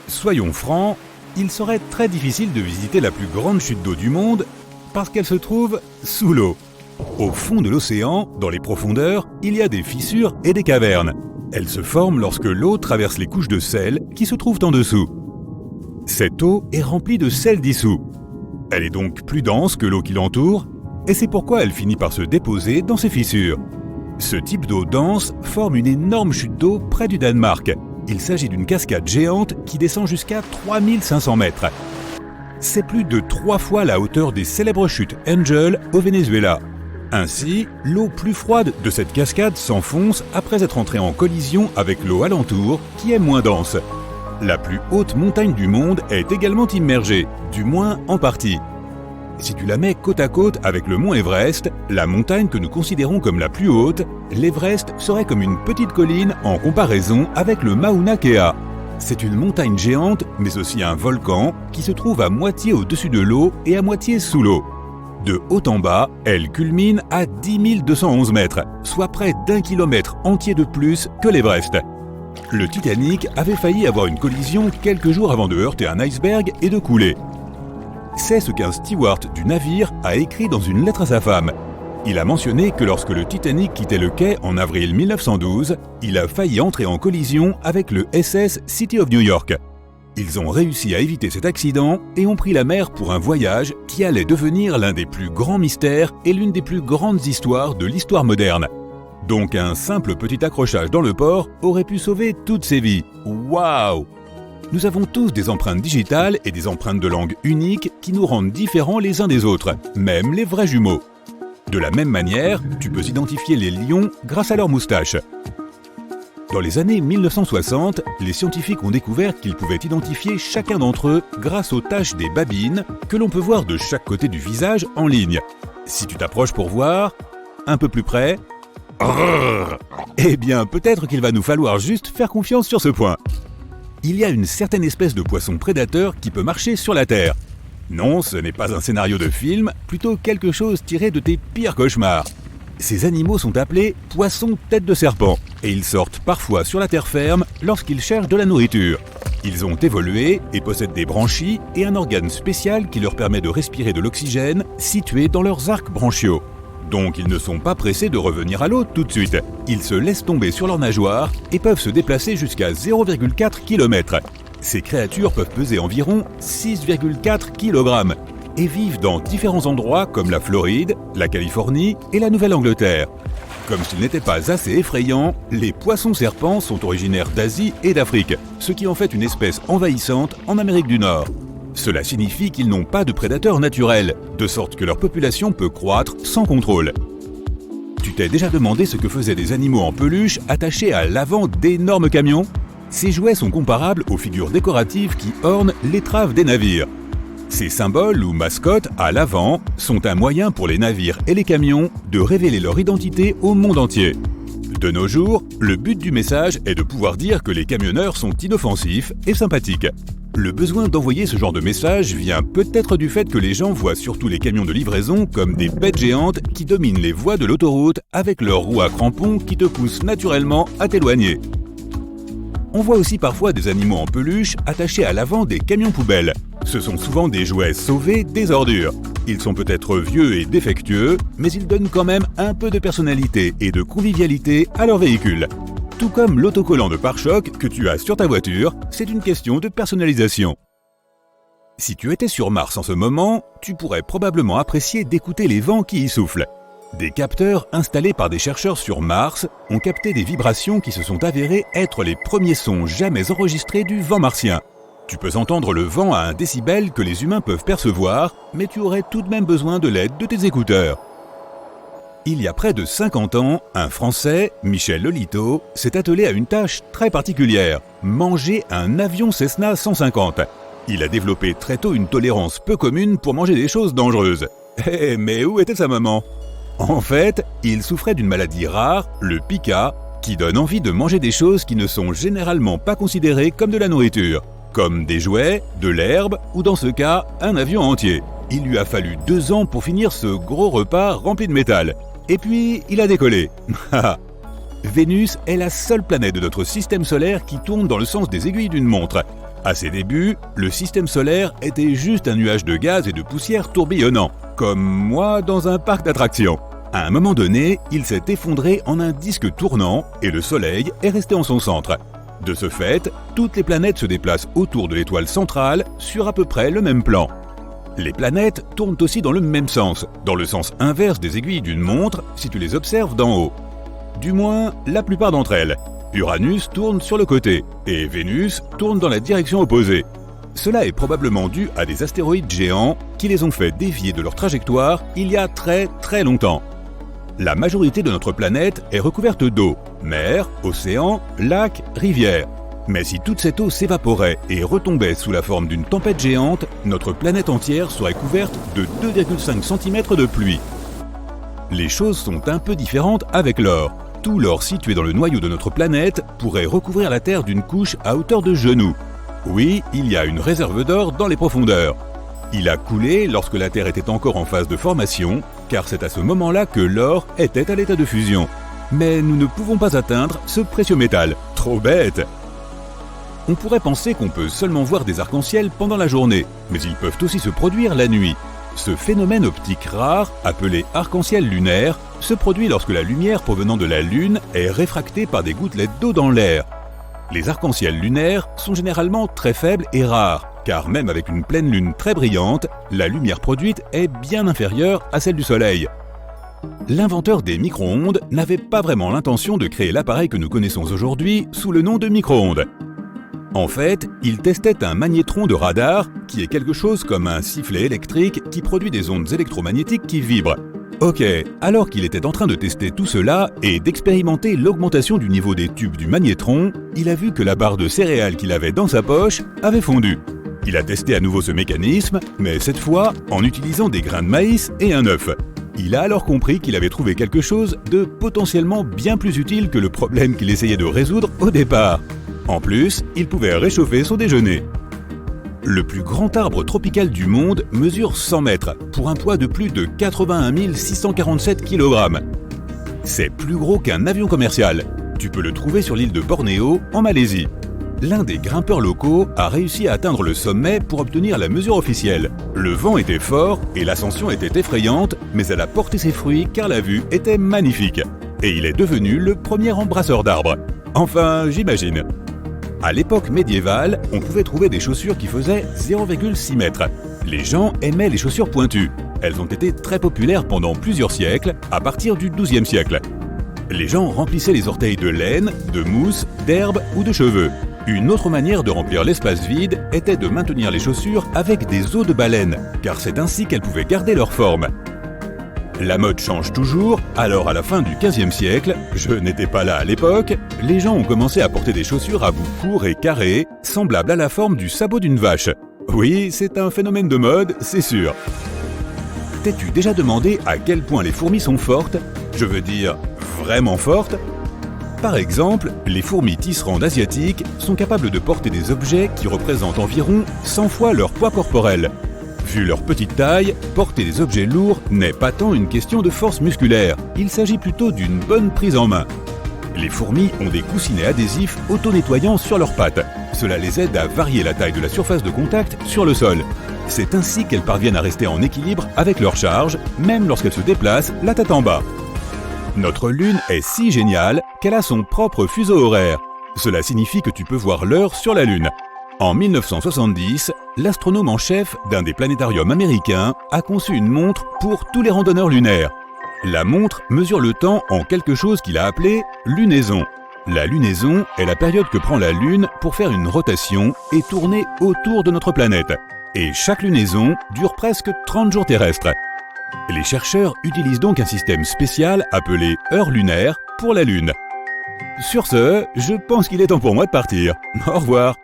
Soyons francs, il serait très difficile de visiter la plus grande chute d'eau du monde parce qu'elle se trouve sous l'eau. Au fond de l'océan, dans les profondeurs, il y a des fissures et des cavernes. Elles se forment lorsque l'eau traverse les couches de sel qui se trouvent en dessous. Cette eau est remplie de sel dissous. Elle est donc plus dense que l'eau qui l'entoure, et c'est pourquoi elle finit par se déposer dans ces fissures. Ce type d'eau dense forme une énorme chute d'eau près du Danemark. Il s'agit d'une cascade géante qui descend jusqu'à 3500 mètres. C'est plus de 3 fois la hauteur des célèbres chutes Angel au Venezuela. Ainsi, l'eau plus froide de cette cascade s'enfonce après être entrée en collision avec l'eau alentour qui est moins dense. La plus haute montagne du monde est également immergée, du moins en partie. Si tu la mets côte à côte avec le mont Everest, la montagne que nous considérons comme la plus haute, l'Everest serait comme une petite colline en comparaison avec le Mauna Kea. C'est une montagne géante, mais aussi un volcan qui se trouve à moitié au-dessus de l'eau et à moitié sous l'eau. De haut en bas, elle culmine à 10 211 mètres, soit près d'1 kilomètre entier de plus que l'Everest. Le Titanic avait failli avoir une collision quelques jours avant de heurter un iceberg et de couler. C'est ce qu'un steward du navire a écrit dans une lettre à sa femme. Il a mentionné que lorsque le Titanic quittait le quai en avril 1912, il a failli entrer en collision avec le SS City of New York. Ils ont réussi à éviter cet accident et ont pris la mer pour un voyage qui allait devenir l'un des plus grands mystères et l'une des plus grandes histoires de l'histoire moderne. Donc un simple petit accrochage dans le port aurait pu sauver toutes ces vies. Waouh! Nous avons tous des empreintes digitales et des empreintes de langue uniques qui nous rendent différents les uns des autres, même les vrais jumeaux. De la même manière, tu peux identifier les lions grâce à leurs moustaches. Dans les années 1960, les scientifiques ont découvert qu'ils pouvaient identifier chacun d'entre eux grâce aux taches des babines que l'on peut voir de chaque côté du visage en ligne. Si tu t'approches pour voir, un peu plus près, eh bien peut-être qu'il va nous falloir juste faire confiance sur ce point. Il y a une certaine espèce de poisson prédateur qui peut marcher sur la Terre. Non, ce n'est pas un scénario de film, plutôt quelque chose tiré de tes pires cauchemars. Ces animaux sont appelés poissons tête de serpent, et ils sortent parfois sur la terre ferme lorsqu'ils cherchent de la nourriture. Ils ont évolué et possèdent des branchies et un organe spécial qui leur permet de respirer de l'oxygène situé dans leurs arcs branchiaux. Donc ils ne sont pas pressés de revenir à l'eau tout de suite. Ils se laissent tomber sur leurs nageoires et peuvent se déplacer jusqu'à 0,4 km. Ces créatures peuvent peser environ 6,4 kg et vivent dans différents endroits comme la Floride, la Californie et la Nouvelle-Angleterre. Comme s'ils n'étaient pas assez effrayants, les poissons-serpents sont originaires d'Asie et d'Afrique, ce qui en fait une espèce envahissante en Amérique du Nord. Cela signifie qu'ils n'ont pas de prédateurs naturels, de sorte que leur population peut croître sans contrôle. Tu t'es déjà demandé ce que faisaient des animaux en peluche attachés à l'avant d'énormes camions ? Ces jouets sont comparables aux figures décoratives qui ornent l'étrave des navires. Ces symboles ou mascottes à l'avant sont un moyen pour les navires et les camions de révéler leur identité au monde entier. De nos jours, le but du message est de pouvoir dire que les camionneurs sont inoffensifs et sympathiques. Le besoin d'envoyer ce genre de message vient peut-être du fait que les gens voient surtout les camions de livraison comme des bêtes géantes qui dominent les voies de l'autoroute avec leurs roues à crampons qui te poussent naturellement à t'éloigner. On voit aussi parfois des animaux en peluche attachés à l'avant des camions poubelles. Ce sont souvent des jouets sauvés des ordures. Ils sont peut-être vieux et défectueux, mais ils donnent quand même un peu de personnalité et de convivialité à leur véhicule. Tout comme l'autocollant de pare-choc que tu as sur ta voiture, c'est une question de personnalisation. Si tu étais sur Mars en ce moment, tu pourrais probablement apprécier d'écouter les vents qui y soufflent. Des capteurs installés par des chercheurs sur Mars ont capté des vibrations qui se sont avérées être les premiers sons jamais enregistrés du vent martien. Tu peux entendre le vent à 1 décibel que les humains peuvent percevoir, mais tu aurais tout de même besoin de l'aide de tes écouteurs. Il y a près de 50 ans, un Français, Michel Lolito, s'est attelé à une tâche très particulière, manger un avion Cessna 150. Il a développé très tôt une tolérance peu commune pour manger des choses dangereuses. Mais où était sa maman ? En fait, il souffrait d'une maladie rare, le pica, qui donne envie de manger des choses qui ne sont généralement pas considérées comme de la nourriture, comme des jouets, de l'herbe ou dans ce cas, un avion entier. Il lui a fallu 2 ans pour finir ce gros repas rempli de métal. Et puis, il a décollé. Vénus est la seule planète de notre système solaire qui tourne dans le sens des aiguilles d'une montre. À ses débuts, le système solaire était juste un nuage de gaz et de poussière tourbillonnant, comme moi dans un parc d'attractions. À un moment donné, il s'est effondré en un disque tournant et le Soleil est resté en son centre. De ce fait, toutes les planètes se déplacent autour de l'étoile centrale sur à peu près le même plan. Les planètes tournent aussi dans le même sens, dans le sens inverse des aiguilles d'une montre si tu les observes d'en haut. Du moins, la plupart d'entre elles. Uranus tourne sur le côté et Vénus tourne dans la direction opposée. Cela est probablement dû à des astéroïdes géants qui les ont fait dévier de leur trajectoire il y a très longtemps. La majorité de notre planète est recouverte d'eau, mer, océan, lacs, rivières. Mais si toute cette eau s'évaporait et retombait sous la forme d'une tempête géante, notre planète entière serait couverte de 2,5 cm de pluie. Les choses sont un peu différentes avec l'or. Tout l'or situé dans le noyau de notre planète pourrait recouvrir la Terre d'une couche à hauteur de genou. Oui, il y a une réserve d'or dans les profondeurs. Il a coulé lorsque la Terre était encore en phase de formation, car c'est à ce moment-là que l'or était à l'état de fusion. Mais nous ne pouvons pas atteindre ce précieux métal. Trop bête! On pourrait penser qu'on peut seulement voir des arcs-en-ciel pendant la journée, mais ils peuvent aussi se produire la nuit. Ce phénomène optique rare, appelé arc-en-ciel lunaire, se produit lorsque la lumière provenant de la Lune est réfractée par des gouttelettes d'eau dans l'air. Les arcs-en-ciel lunaires sont généralement très faibles et rares, car même avec une pleine lune très brillante, la lumière produite est bien inférieure à celle du Soleil. L'inventeur des micro-ondes n'avait pas vraiment l'intention de créer l'appareil que nous connaissons aujourd'hui sous le nom de micro-ondes. En fait, il testait un magnétron de radar, qui est quelque chose comme un sifflet électrique qui produit des ondes électromagnétiques qui vibrent. Ok, alors qu'il était en train de tester tout cela et d'expérimenter l'augmentation du niveau des tubes du magnétron, il a vu que la barre de céréales qu'il avait dans sa poche avait fondu. Il a testé à nouveau ce mécanisme, mais cette fois en utilisant des grains de maïs et un œuf. Il a alors compris qu'il avait trouvé quelque chose de potentiellement bien plus utile que le problème qu'il essayait de résoudre au départ. En plus, il pouvait réchauffer son déjeuner. Le plus grand arbre tropical du monde mesure 100 mètres, pour un poids de plus de 81 647 kg. C'est plus gros qu'un avion commercial. Tu peux le trouver sur l'île de Bornéo, en Malaisie. L'un des grimpeurs locaux a réussi à atteindre le sommet pour obtenir la mesure officielle. Le vent était fort et l'ascension était effrayante, mais elle a porté ses fruits car la vue était magnifique. Et il est devenu le premier embrasseur d'arbres. Enfin, j'imagine. À l'époque médiévale, on pouvait trouver des chaussures qui faisaient 0,6 mètres. Les gens aimaient les chaussures pointues. Elles ont été très populaires pendant plusieurs siècles, à partir du XIIe siècle. Les gens remplissaient les orteils de laine, de mousse, d'herbe ou de cheveux. Une autre manière de remplir l'espace vide était de maintenir les chaussures avec des os de baleine, car c'est ainsi qu'elles pouvaient garder leur forme. La mode change toujours, alors à la fin du XVe siècle, je n'étais pas là à l'époque, les gens ont commencé à porter des chaussures à bout court et carré, semblables à la forme du sabot d'une vache. Oui, c'est un phénomène de mode, c'est sûr. T'es-tu déjà demandé à quel point les fourmis sont fortes? Je veux dire, vraiment fortes? Par exemple, les fourmis tisserandes asiatiques sont capables de porter des objets qui représentent environ 100 fois leur poids corporel. Vu leur petite taille, porter des objets lourds n'est pas tant une question de force musculaire, il s'agit plutôt d'une bonne prise en main. Les fourmis ont des coussinets adhésifs auto-nettoyants sur leurs pattes. Cela les aide à varier la taille de la surface de contact sur le sol. C'est ainsi qu'elles parviennent à rester en équilibre avec leur charge, même lorsqu'elles se déplacent la tête en bas. Notre Lune est si géniale qu'elle a son propre fuseau horaire. Cela signifie que tu peux voir l'heure sur la Lune. En 1970, l'astronome en chef d'un des planétariums américains a conçu une montre pour tous les randonneurs lunaires. La montre mesure le temps en quelque chose qu'il a appelé lunaison. La lunaison est la période que prend la Lune pour faire une rotation et tourner autour de notre planète. Et chaque lunaison dure presque 30 jours terrestres. Les chercheurs utilisent donc un système spécial appelé heure lunaire pour la Lune. Sur ce, je pense qu'il est temps pour moi de partir. Au revoir.